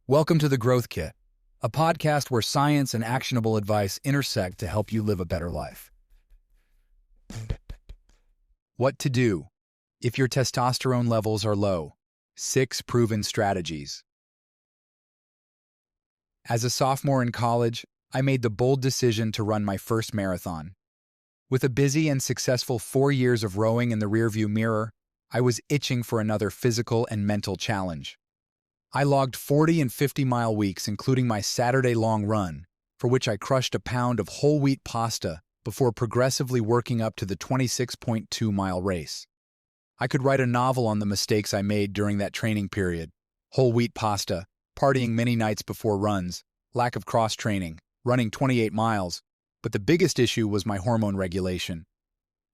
Welcome to The Growth Kit, a podcast where science and actionable advice intersect to help you live a better life. What to do if your testosterone levels are low. 6 proven strategies. As a sophomore in college, I made the bold decision to run my first marathon. With a busy and successful 4 years of rowing in the rearview mirror, I was itching for another physical and mental challenge. I logged 40 and 50-mile weeks, including my Saturday long run, for which I crushed a pound of whole wheat pasta before progressively working up to the 26.2-mile race. I could write a novel on the mistakes I made during that training period: whole wheat pasta, partying many nights before runs, lack of cross-training, running 28 miles, but the biggest issue was my hormone regulation.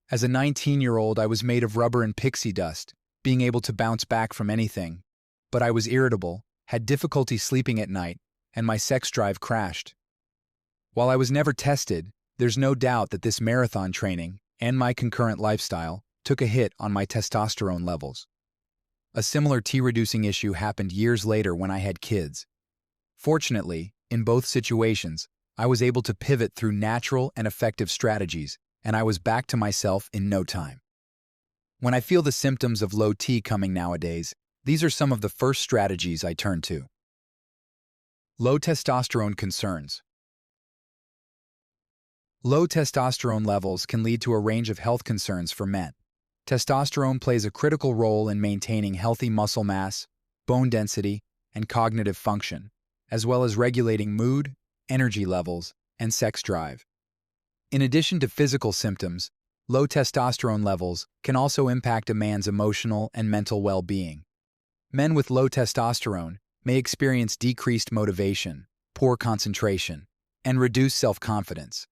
As a 19-year-old, I was made of rubber and pixie dust, being able to bounce back from anything. But I was irritable, had difficulty sleeping at night, and my sex drive crashed. While I was never tested, there's no doubt that this marathon training and my concurrent lifestyle took a hit on my testosterone levels. A similar T-reducing issue happened years later when I had kids. Fortunately, in both situations, I was able to pivot through natural and effective strategies, and I was back to myself in no time. When I feel the symptoms of low T coming nowadays, these are some of the first strategies I turn to. Low testosterone concerns. Low testosterone levels can lead to a range of health concerns for men. Testosterone plays a critical role in maintaining healthy muscle mass, bone density, and cognitive function, as well as regulating mood, energy levels, and sex drive. In addition to physical symptoms, low testosterone levels can also impact a man's emotional and mental well-being. Men with low testosterone may experience decreased motivation, poor concentration, and reduced self-confidence.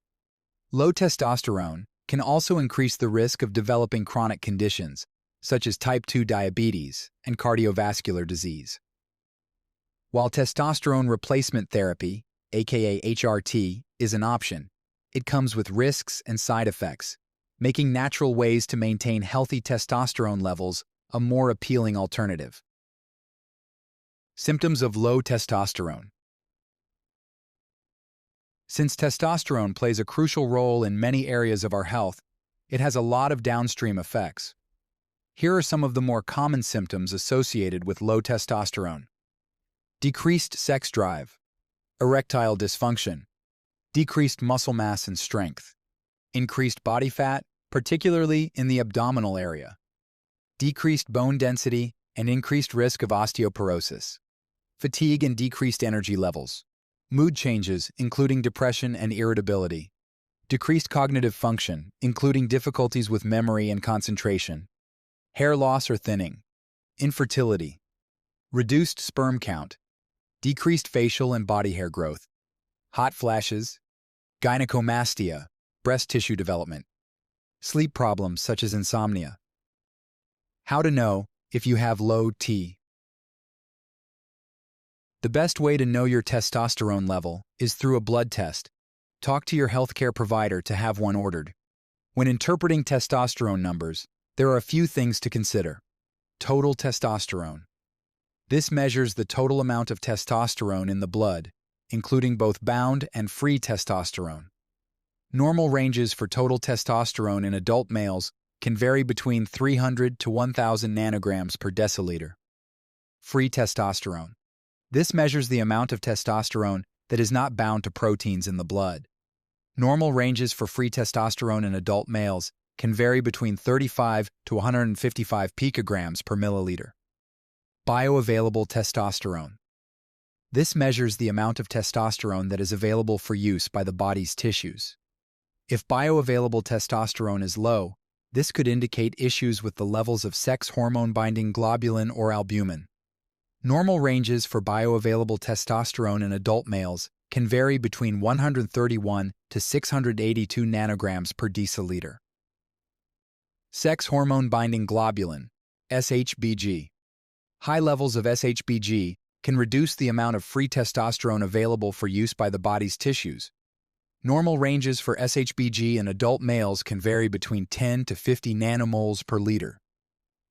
Low testosterone can also increase the risk of developing chronic conditions, such as type 2 diabetes and cardiovascular disease. While testosterone replacement therapy, aka HRT, is an option, it comes with risks and side effects, making natural ways to maintain healthy testosterone levels a more appealing alternative. Symptoms of low testosterone. Since testosterone plays a crucial role in many areas of our health, it has a lot of downstream effects. Here are some of the more common symptoms associated with low testosterone. Decreased sex drive, erectile dysfunction, decreased muscle mass and strength, increased body fat, particularly in the abdominal area, decreased bone density, and increased risk of osteoporosis, fatigue and decreased energy levels, mood changes, including depression and irritability, decreased cognitive function, including difficulties with memory and concentration, hair loss or thinning, infertility, reduced sperm count, decreased facial and body hair growth, hot flashes, gynecomastia, breast tissue development, sleep problems such as insomnia. How to know if you have low T. The best way to know your testosterone level is through a blood test. Talk to your healthcare provider to have one ordered. When interpreting testosterone numbers, there are a few things to consider. Total testosterone. This measures the total amount of testosterone in the blood, including both bound and free testosterone. Normal ranges for total testosterone in adult males can vary between 300 to 1,000 nanograms per deciliter. Free testosterone. This measures the amount of testosterone that is not bound to proteins in the blood. Normal ranges for free testosterone in adult males can vary between 35 to 155 picograms per milliliter. Bioavailable testosterone. This measures the amount of testosterone that is available for use by the body's tissues. If bioavailable testosterone is low, this could indicate issues with the levels of sex hormone-binding globulin or albumin. Normal ranges for bioavailable testosterone in adult males can vary between 131 to 682 nanograms per deciliter. Sex hormone-binding globulin, SHBG. High levels of SHBG can reduce the amount of free testosterone available for use by the body's tissues. Normal ranges for SHBG in adult males can vary between 10 to 50 nanomoles per liter.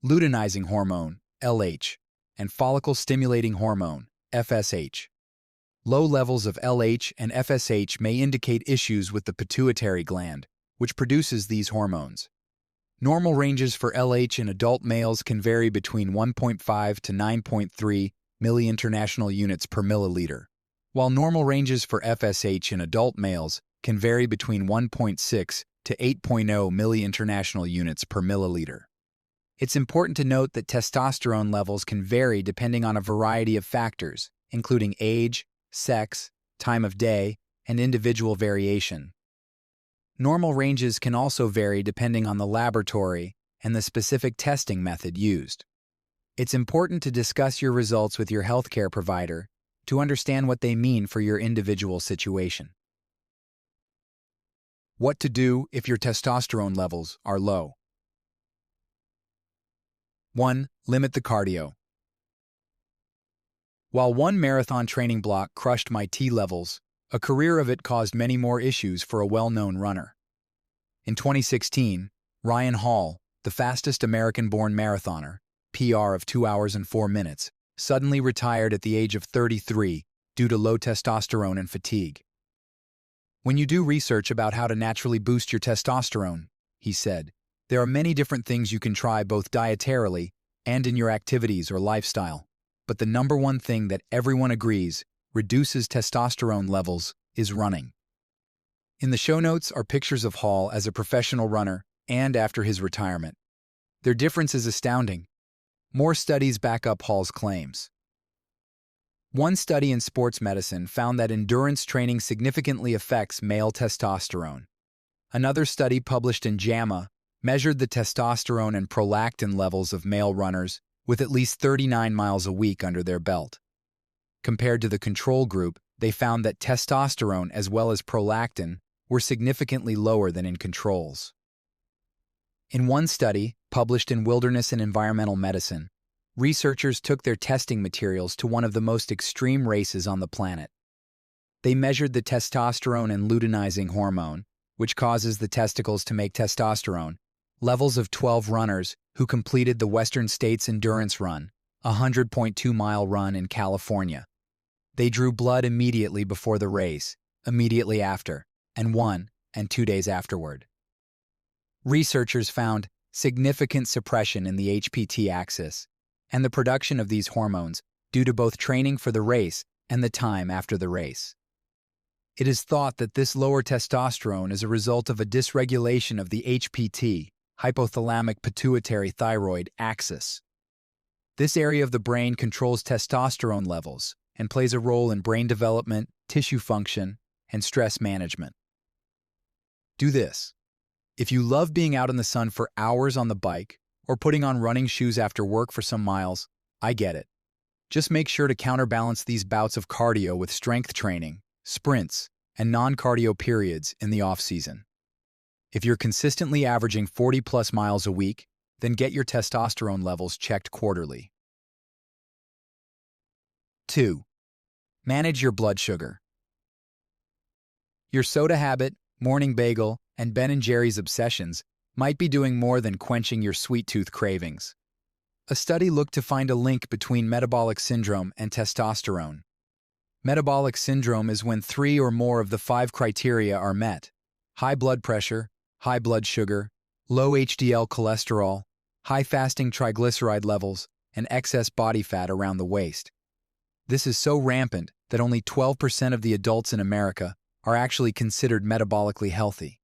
Luteinizing hormone, LH, and follicle-stimulating hormone, FSH. Low levels of LH and FSH may indicate issues with the pituitary gland, which produces these hormones. Normal ranges for LH in adult males can vary between 1.5 to 9.3 milli-international units per milliliter, while normal ranges for FSH in adult males can vary between 1.6 to 8.0 milli-international units per milliliter. It's important to note that testosterone levels can vary depending on a variety of factors, including age, sex, time of day, and individual variation. Normal ranges can also vary depending on the laboratory and the specific testing method used. It's important to discuss your results with your healthcare provider to understand what they mean for your individual situation. What to do if your testosterone levels are low. 1. Limit the cardio. While one marathon training block crushed my T levels, a career of it caused many more issues for a well-known runner. In 2016, Ryan Hall, the fastest American-born marathoner, PR of 2 hours and 4 minutes, suddenly retired at the age of 33 due to low testosterone and fatigue. When you do research about how to naturally boost your testosterone, he said, there are many different things you can try both dietarily and in your activities or lifestyle. But the number one thing that everyone agrees reduces testosterone levels is running. In the show notes are pictures of Hall as a professional runner and after his retirement. Their difference is astounding. More studies back up Hall's claims. One study in sports medicine found that endurance training significantly affects male testosterone. Another study published in JAMA measured the testosterone and prolactin levels of male runners with at least 39 miles a week under their belt. Compared to the control group, they found that testosterone as well as prolactin were significantly lower than in controls. In one study, published in Wilderness and Environmental Medicine, researchers took their testing materials to one of the most extreme races on the planet. They measured the testosterone and luteinizing hormone, which causes the testicles to make testosterone, levels of 12 runners who completed the Western States Endurance Run, a 100.2-mile run in California. They drew blood immediately before the race, immediately after, and 1 and 2 days afterward. Researchers found significant suppression in the HPT axis and the production of these hormones due to both training for the race and the time after the race. It is thought that this lower testosterone is a result of a dysregulation of the HPT, hypothalamic pituitary thyroid axis. This area of the brain controls testosterone levels and plays a role in brain development, tissue function, and stress management. Do this. If you love being out in the sun for hours on the bike or putting on running shoes after work for some miles, I get it. Just make sure to counterbalance these bouts of cardio with strength training, sprints, and non-cardio periods in the off-season. If you're consistently averaging 40-plus miles a week, then get your testosterone levels checked quarterly. 2. Manage your blood sugar. Your soda habit, morning bagel, and Ben & Jerry's obsessions might be doing more than quenching your sweet tooth cravings. A study looked to find a link between metabolic syndrome and testosterone. Metabolic syndrome is when 3 or more of the 5 criteria are met: high blood pressure, high blood sugar, low HDL cholesterol, high fasting triglyceride levels, and excess body fat around the waist. This is so rampant that only 12% of the adults in America are actually considered metabolically healthy.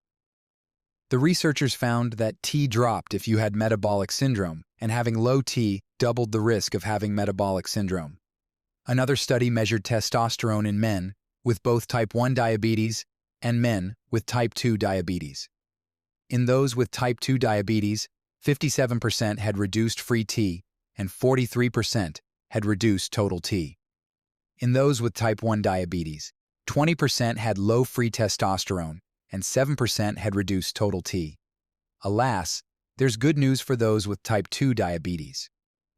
The researchers found that T dropped if you had metabolic syndrome, and having low T doubled the risk of having metabolic syndrome. Another study measured testosterone in men with both type 1 diabetes and men with type 2 diabetes. In those with type 2 diabetes, 57% had reduced free T and 43% had reduced total T. In those with type 1 diabetes, 20% had low free testosterone and 7% had reduced total T. Alas, there's good news for those with type 2 diabetes.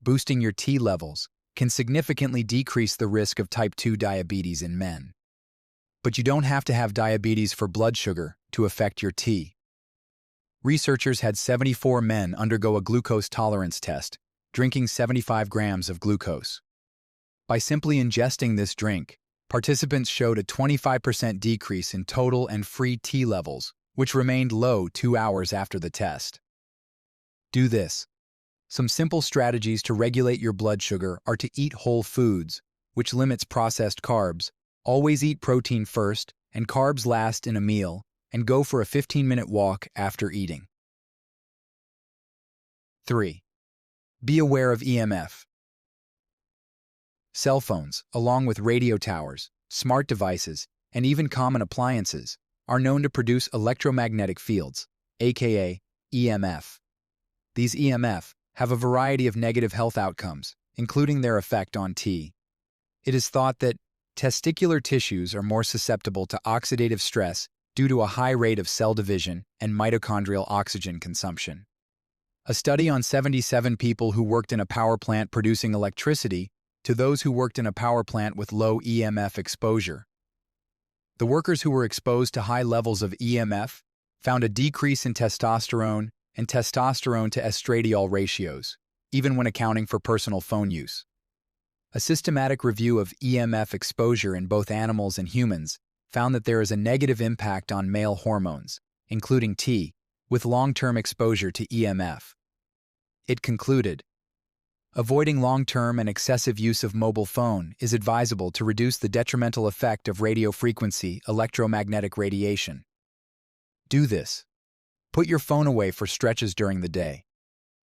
Boosting your T levels can significantly decrease the risk of type 2 diabetes in men. But you don't have to have diabetes for blood sugar to affect your T. Researchers had 74 men undergo a glucose tolerance test, drinking 75 grams of glucose. By simply ingesting this drink, participants showed a 25% decrease in total and free T levels, which remained low 2 hours after the test. Do this. Some simple strategies to regulate your blood sugar are to eat whole foods, which limits processed carbs, always eat protein first and carbs last in a meal, and go for a 15-minute walk after eating. 3. Be aware of EMF. Cell phones, along with radio towers, smart devices, and even common appliances, are known to produce electromagnetic fields, aka EMF. These EMF have a variety of negative health outcomes, including their effect on T. It is thought that testicular tissues are more susceptible to oxidative stress due to a high rate of cell division and mitochondrial oxygen consumption. A study on 77 people who worked in a power plant producing electricity to those who worked in a power plant with low EMF exposure. The workers who were exposed to high levels of EMF found a decrease in testosterone and testosterone to estradiol ratios, even when accounting for personal phone use. A systematic review of EMF exposure in both animals and humans found that there is a negative impact on male hormones, including T, with long-term exposure to EMF. It concluded, avoiding long-term and excessive use of mobile phone is advisable to reduce the detrimental effect of radiofrequency electromagnetic radiation. Do this. Put your phone away for stretches during the day.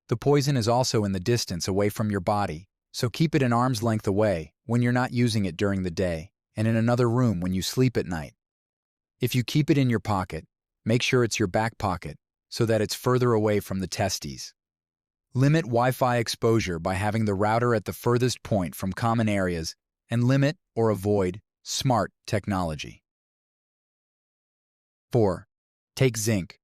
The poison is also in the distance away from your body, so keep it an arm's length away when you're not using it during the day and in another room when you sleep at night. If you keep it in your pocket, make sure it's your back pocket so that it's further away from the testes. Limit Wi-Fi exposure by having the router at the furthest point from common areas and limit or avoid smart technology. 4. Take zinc.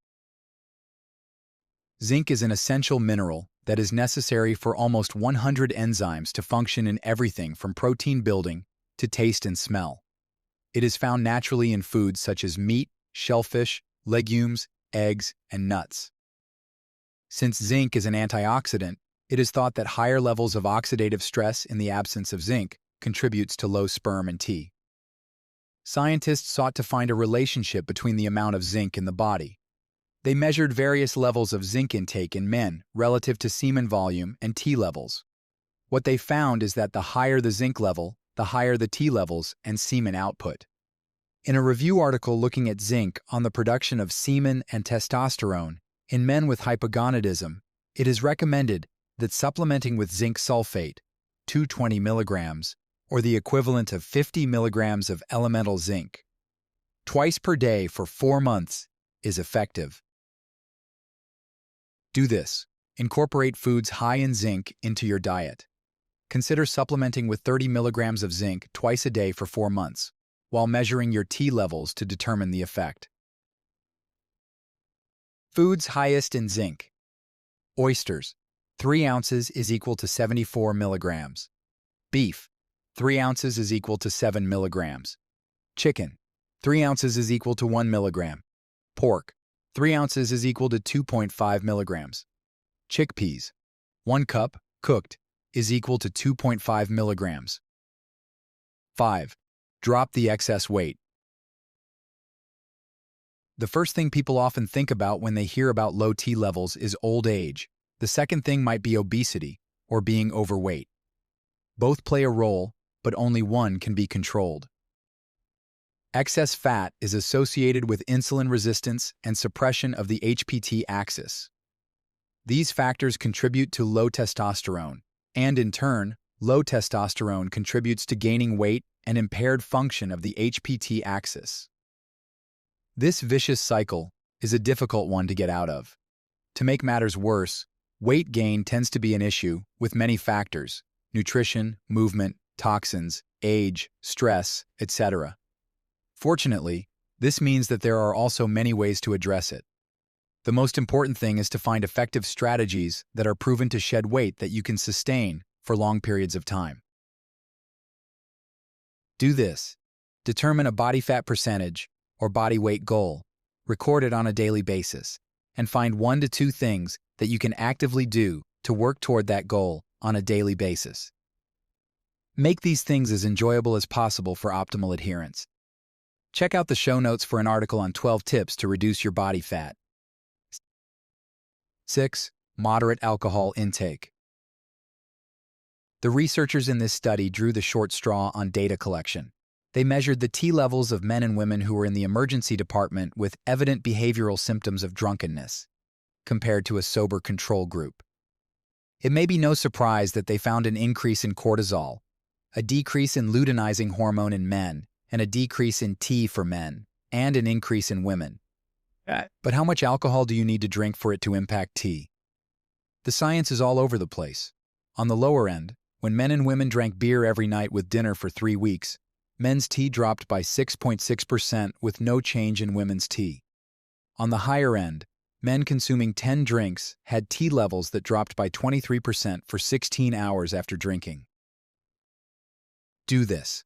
Zinc is an essential mineral that is necessary for almost 100 enzymes to function in everything from protein building to taste and smell. It is found naturally in foods such as meat, shellfish, legumes, eggs, and nuts. Since zinc is an antioxidant, it is thought that higher levels of oxidative stress in the absence of zinc contributes to low sperm and T. Scientists sought to find a relationship between the amount of zinc in the body. They measured various levels of zinc intake in men relative to semen volume and T levels. What they found is that the higher the zinc level, the higher the T levels and semen output. In a review article looking at zinc on the production of semen and testosterone in men with hypogonadism, it is recommended that supplementing with zinc sulfate, 220 milligrams, or the equivalent of 50 milligrams of elemental zinc, twice per day for 4 months is effective. Do this. Incorporate foods high in zinc into your diet. Consider supplementing with 30 milligrams of zinc twice a day for 4 months, while measuring your T levels to determine the effect. Foods highest in zinc. Oysters, 3 ounces is equal to 74 milligrams. Beef, 3 ounces is equal to 7 milligrams. Chicken, 3 ounces is equal to 1 milligram. Pork, 3 ounces is equal to 2.5 milligrams. Chickpeas, 1 cup, cooked, is equal to 2.5 milligrams. 5. Drop the excess weight. The first thing people often think about when they hear about low T levels is old age. The second thing might be obesity or being overweight. Both play a role, but only one can be controlled. Excess fat is associated with insulin resistance and suppression of the HPT axis. These factors contribute to low testosterone, and in turn, low testosterone contributes to gaining weight and impaired function of the HPT axis. This vicious cycle is a difficult one to get out of. To make matters worse, weight gain tends to be an issue with many factors: nutrition, movement, toxins, age, stress, etc. Fortunately, this means that there are also many ways to address it. The most important thing is to find effective strategies that are proven to shed weight that you can sustain for long periods of time. Do this. Determine a body fat percentage or body weight goal, record it on a daily basis, and find 1 to 2 things that you can actively do to work toward that goal on a daily basis. Make these things as enjoyable as possible for optimal adherence. Check out the show notes for an article on 12 tips to reduce your body fat. 6. Moderate alcohol intake. The researchers in this study drew the short straw on data collection. They measured the T levels of men and women who were in the emergency department with evident behavioral symptoms of drunkenness, compared to a sober control group. It may be no surprise that they found an increase in cortisol, a decrease in luteinizing hormone in men, and a decrease in T for men, and an increase in women. But how much alcohol do you need to drink for it to impact T? The science is all over the place. On the lower end, when men and women drank beer every night with dinner for 3 weeks, men's T dropped by 6.6% with no change in women's T. On the higher end, men consuming 10 drinks had T levels that dropped by 23% for 16 hours after drinking. Do this.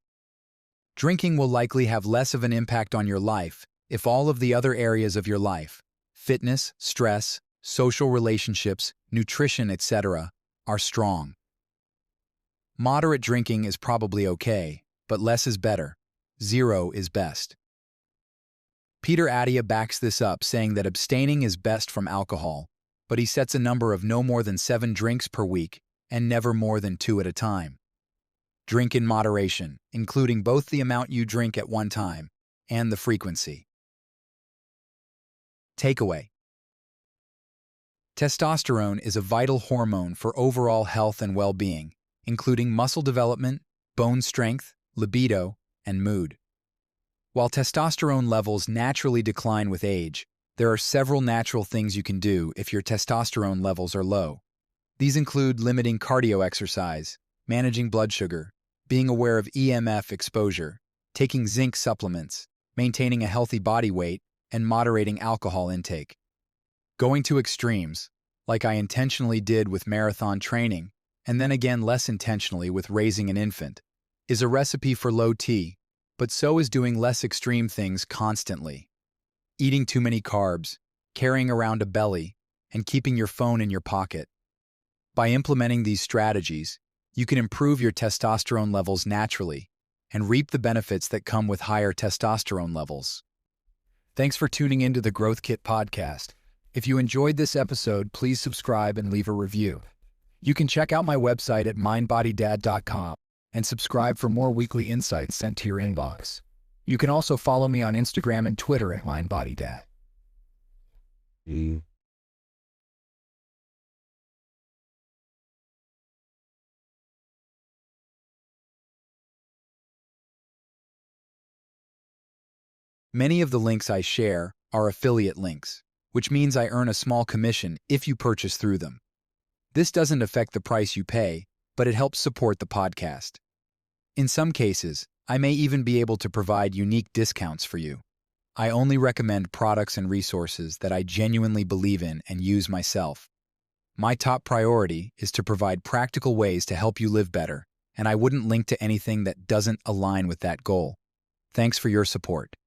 Drinking will likely have less of an impact on your life if all of the other areas of your life, fitness, stress, social relationships, nutrition, etc., are strong. Moderate drinking is probably okay, but less is better. 0 is best. Peter Attia backs this up, saying that abstaining is best from alcohol, but he sets a number of no more than 7 drinks per week and never more than 2 at a time. Drink in moderation, including both the amount you drink at one time and the frequency. Takeaway. Testosterone is a vital hormone for overall health and well-being, including muscle development, bone strength, libido, and mood. While testosterone levels naturally decline with age, there are several natural things you can do if your testosterone levels are low. These include limiting cardio exercise, managing blood sugar, being aware of EMF exposure, taking zinc supplements, maintaining a healthy body weight, and moderating alcohol intake. Going to extremes, like I intentionally did with marathon training, and then again less intentionally with raising an infant, is a recipe for low T, but so is doing less extreme things constantly. Eating too many carbs, carrying around a belly, and keeping your phone in your pocket. By implementing these strategies, you can improve your testosterone levels naturally and reap the benefits that come with higher testosterone levels. Thanks for tuning into the Growth Kit podcast. If you enjoyed this episode, please subscribe and leave a review. You can check out my website at MindBodyDad.com and subscribe for more weekly insights sent to your inbox. You can also follow me on Instagram and Twitter at MindBodyDad. Many of the links I share are affiliate links, which means I earn a small commission if you purchase through them. This doesn't affect the price you pay, but it helps support the podcast. In some cases, I may even be able to provide unique discounts for you. I only recommend products and resources that I genuinely believe in and use myself. My top priority is to provide practical ways to help you live better, and I wouldn't link to anything that doesn't align with that goal. Thanks for your support.